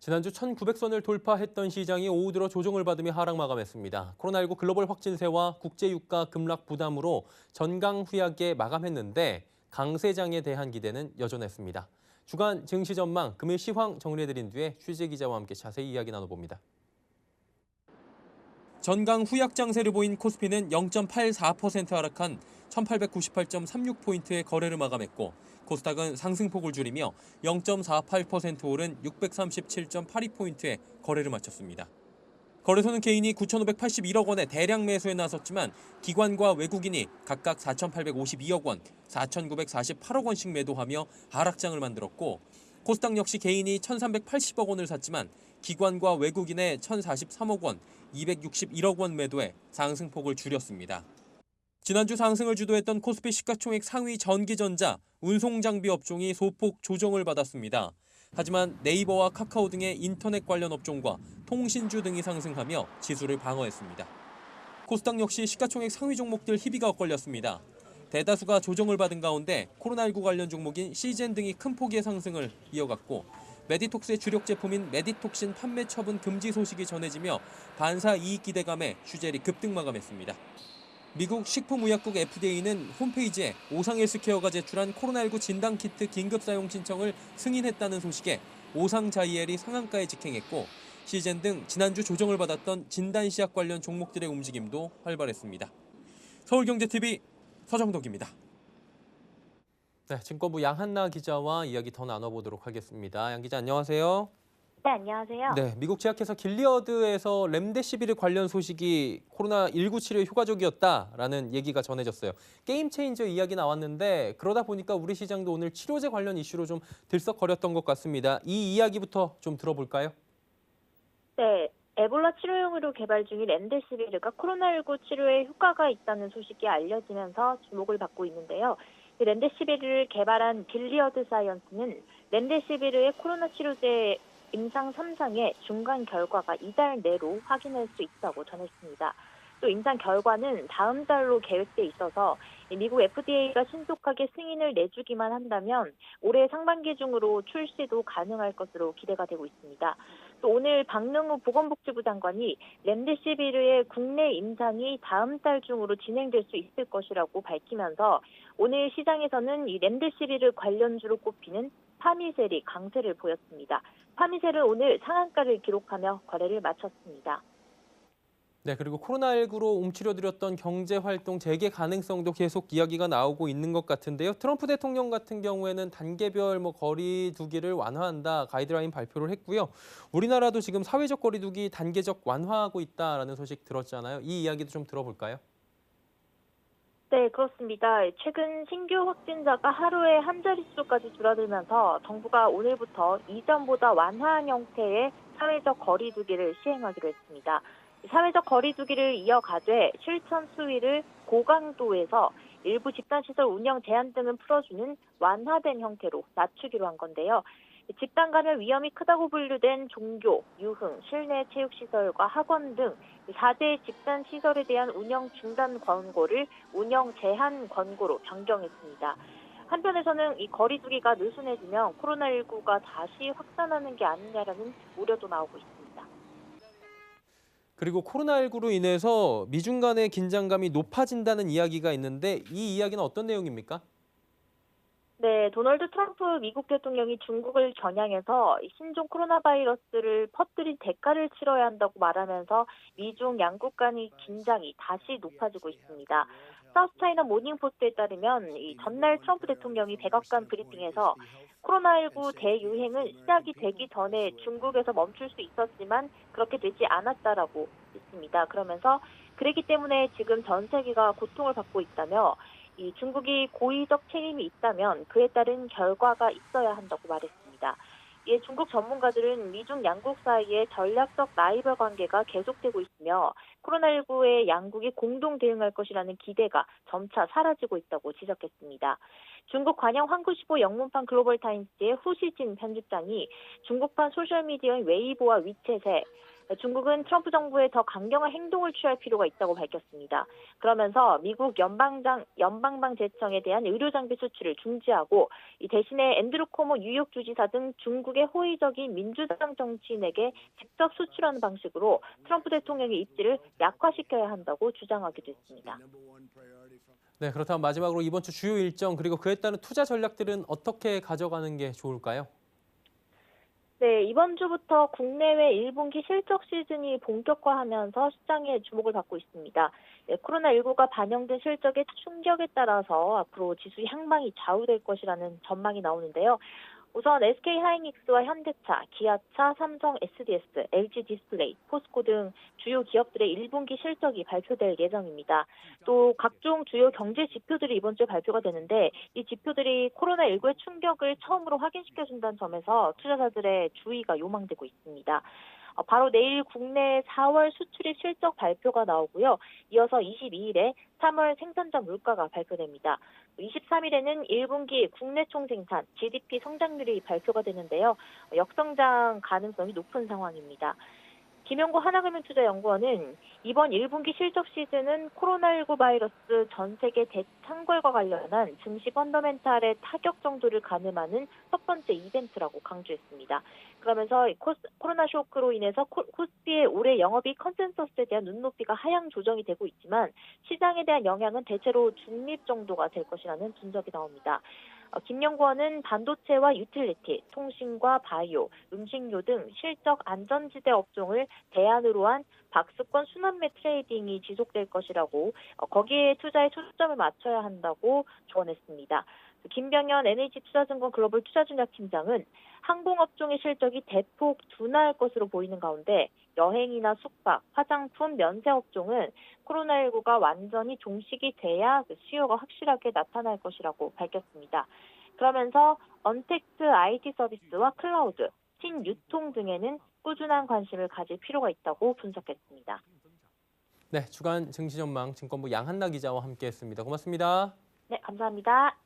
지난주 1,900선을 돌파했던 시장이 오후 들어 조정을 받으며 하락 마감했습니다. 코로나19 글로벌 확진세와 국제유가 급락 부담으로 전강후약에 마감했는데 강세장에 대한 기대는 여전했습니다. 주간 증시 전망, 금일 시황 정리해드린 뒤에 취재 기자와 함께 자세히 이야기 나눠봅니다. 전강 후약 장세를 보인 코스피는 0.84% 하락한 1898.36포인트의 거래를 마감했고 코스닥은 상승폭을 줄이며 0.48% 오른 637.82포인트의 거래를 마쳤습니다. 거래소는 개인이 9,581억 원의 대량 매수에 나섰지만 기관과 외국인이 각각 4,852억 원, 4,948억 원씩 매도하며 하락장을 만들었고 코스닥 역시 개인이 1,380억 원을 샀지만 기관과 외국인의 1,043억 원, 261억 원 매도에 상승폭을 줄였습니다. 지난주 상승을 주도했던 코스피 시가총액 상위 전기전자, 운송장비 업종이 소폭 조정을 받았습니다. 하지만 네이버와 카카오 등의 인터넷 관련 업종과 통신주 등이 상승하며 지수를 방어했습니다. 코스닥 역시 시가총액 상위 종목들 희비가 엇갈렸습니다. 대다수가 조정을 받은 가운데 코로나19 관련 종목인 시젠 등이 큰 폭의 상승을 이어갔고 메디톡스의 주력 제품인 메디톡신 판매 처분 금지 소식이 전해지며 반사 이익 기대감에 휴젤이 급등 마감했습니다. 미국 식품의약국 FDA는 홈페이지에 오상헬스케어가 제출한 코로나19 진단키트 긴급 사용 신청을 승인했다는 소식에 오상자이엘이 상한가에 직행했고 시젠 등 지난주 조정을 받았던 진단시약 관련 종목들의 움직임도 활발했습니다. 서울경제TV 서정덕입니다. 네, 증권부 양한나 기자와 이야기 더 나눠보도록 하겠습니다. 양 기자 안녕하세요. 네, 안녕하세요. 네, 미국 제약회사 길리어드에서 렘데시비르 관련 소식이 코로나19 치료에 효과적이었다라는 얘기가 전해졌어요. 게임 체인저 이야기 나왔는데 그러다 보니까 우리 시장도 오늘 치료제 관련 이슈로 좀 들썩거렸던 것 같습니다. 이 이야기부터 좀 들어볼까요? 네, 에볼라 치료용으로 개발 중인 렘데시비르가 코로나19 치료에 효과가 있다는 소식이 알려지면서 주목을 받고 있는데요. 렘데시비르를 개발한 길리어드 사이언스는 렘데시비르의 코로나 치료제 임상 3상의 중간 결과가 이달 내로 확인할 수 있다고 전했습니다. 또 임상 결과는 다음 달로 계획돼 있어서 미국 FDA가 신속하게 승인을 내주기만 한다면 올해 상반기 중으로 출시도 가능할 것으로 기대가 되고 있습니다. 또 오늘 박능우 보건복지부 장관이 렘데시비르의 국내 임상이 다음 달 중으로 진행될 수 있을 것이라고 밝히면서 오늘 시장에서는 이 렘데시비르 관련주로 꼽히는 파미셀이 강세를 보였습니다. 파미셀은 오늘 상한가를 기록하며 거래를 마쳤습니다. 네, 그리고 코로나19로 움츠려들었던 경제활동 재개 가능성도 계속 이야기가 나오고 있는 것 같은데요. 트럼프 대통령 같은 경우에는 단계별 거리 두기를 완화한다 가이드라인 발표를 했고요. 우리나라도 지금 사회적 거리 두기 단계적 완화하고 있다라는 소식 들었잖아요. 이 이야기도 좀 들어볼까요? 네, 그렇습니다. 최근 신규 확진자가 하루에 한 자릿수까지 줄어들면서 정부가 오늘부터 이전보다 완화한 형태의 사회적 거리 두기를 시행하기로 했습니다. 사회적 거리 두기를 이어가되 실천 수위를 고강도에서 일부 집단시설 운영 제한 등은 풀어주는 완화된 형태로 낮추기로 한 건데요. 집단 감염 위험이 크다고 분류된 종교, 유흥, 실내 체육시설과 학원 등 4대 집단시설에 대한 운영 중단 권고를 운영 제한 권고로 변경했습니다. 한편에서는 이 거리 두기가 느슨해지면 코로나19가 다시 확산하는 게 아니냐라는 우려도 나오고 있습니다. 그리고 코로나19로 인해서 미중 간의 긴장감이 높아진다는 이야기가 있는데 이 이야기는 어떤 내용입니까? 네, 도널드 트럼프 미국 대통령이 중국을 겨냥해서 신종 코로나 바이러스를 퍼뜨린 대가를 치러야 한다고 말하면서 미중 양국 간의 긴장이 다시 높아지고 있습니다. 사우스차이나 모닝포스트에 따르면 이 전날 트럼프 대통령이 백악관 브리핑에서 코로나19 대유행은 시작이 되기 전에 중국에서 멈출 수 있었지만 그렇게 되지 않았다라고 했습니다. 그러면서 그랬기 때문에 지금 전 세계가 고통을 받고 있다며 이 중국이 고의적 책임이 있다면 그에 따른 결과가 있어야 한다고 말했습니다. 이에 중국 전문가들은 미중 양국 사이에 전략적 라이벌 관계가 계속되고 있으며 코로나19에 양국이 공동 대응할 것이라는 기대가 점차 사라지고 있다고 지적했습니다. 중국 관영 황구시보 영문판 글로벌타임스의 후시진 편집장이 중국판 소셜미디어인 웨이보와 위챗에 중국은 트럼프 정부에 더 강경한 행동을 취할 필요가 있다고 밝혔습니다. 그러면서 미국 연방방재청에 대한 의료 장비 수출을 중지하고 이 대신에 앤드루 코모 뉴욕 주지사 등 중국의 호의적인 민주당 정치인에게 직접 수출하는 방식으로 트럼프 대통령의 입지를 약화시켜야 한다고 주장하기도 했습니다. 네, 그렇다면 마지막으로 이번 주 주요 일정 그리고 그에 따른 투자 전략들은 어떻게 가져가는 게 좋을까요? 네, 이번 주부터 국내외 1분기 실적 시즌이 본격화하면서 시장의 주목을 받고 있습니다. 네, 코로나19가 반영된 실적의 충격에 따라서 앞으로 지수 향방이 좌우될 것이라는 전망이 나오는데요. 우선 SK하이닉스와 현대차, 기아차, 삼성 SDS, LG 디스플레이, 포스코 등 주요 기업들의 1분기 실적이 발표될 예정입니다. 또 각종 주요 경제 지표들이 이번 주에 발표가 되는데 이 지표들이 코로나19의 충격을 처음으로 확인시켜준다는 점에서 투자자들의 주의가 요망되고 있습니다. 바로 내일 국내 4월 수출입 실적 발표가 나오고요. 이어서 22일에 3월 생산자 물가가 발표됩니다. 23일에는 1분기 국내 총생산, GDP 성장률이 발표가 되는데요. 역성장 가능성이 높은 상황입니다. 김영구 하나금융투자연구원은 이번 1분기 실적 시즌은 코로나19 바이러스 전 세계 대창궐과 관련한 증시 펀더멘탈의 타격 정도를 가늠하는 첫 번째 이벤트라고 강조했습니다. 그러면서 코로나 쇼크로 인해서 코스피의 올해 영업이익 컨센서스에 대한 눈높이가 하향 조정이 되고 있지만 시장에 대한 영향은 대체로 중립 정도가 될 것이라는 분석이 나옵니다. 김연구원은 반도체와 유틸리티, 통신과 바이오, 음식료 등 실적 안전지대 업종을 대안으로 한 박스권 순환매 트레이딩이 지속될 것이라고 거기에 투자에 초점을 맞춰야 한다고 조언했습니다. 김병현 NH투자증권 글로벌 투자전략팀장은 항공업종의 실적이 대폭 둔화할 것으로 보이는 가운데 여행이나 숙박, 화장품, 면세업종은 코로나19가 완전히 종식이 돼야 수요가 확실하게 나타날 것이라고 밝혔습니다. 그러면서 언택트 IT 서비스와 클라우드, 신유통 등에는 꾸준한 관심을 가질 필요가 있다고 분석했습니다. 네, 주간 증시 전망 증권부 양한나 기자와 함께했습니다. 고맙습니다. 네, 감사합니다.